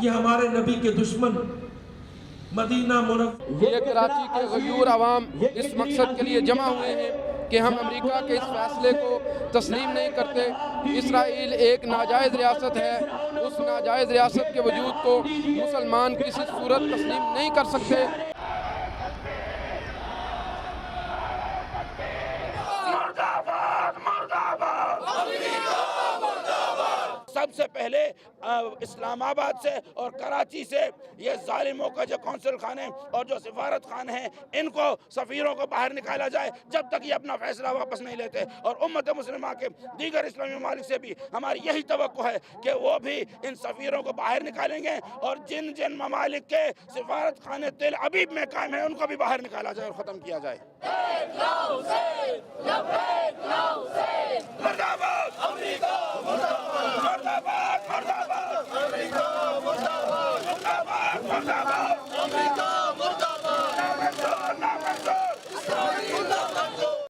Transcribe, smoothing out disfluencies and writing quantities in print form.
یہ ہمارے نبی کے دشمن مدینہ منورہ، یہ کراچی کے غیور عوام اس مقصد کے لیے جمع ہوئے ہیں کہ ہم امریکہ کے اس فیصلے کو تسلیم نہیں کرتے۔ اسرائیل ایک ناجائز ریاست ہے، اس ناجائز ریاست کے وجود کو مسلمان کسی صورت تسلیم نہیں کر سکتے۔ سب سے پہلے اسلام آباد سے اور کراچی سے یہ ظالموں کا جو قونصل خانے اور جو سفارت خانے ہیں ان کو سفیروں کو باہر نکالا جائے جب تک یہ اپنا فیصلہ واپس نہیں لیتے، اور امت مسلمہ کے دیگر اسلامی ممالک سے بھی ہماری یہی توقع ہے کہ وہ بھی ان سفیروں کو باہر نکالیں گے، اور جن جن ممالک کے سفارت خانے تل ابیب میں قائم ہیں ان کو بھی باہر نکالا جائے اور ختم کیا جائے۔ امریکہ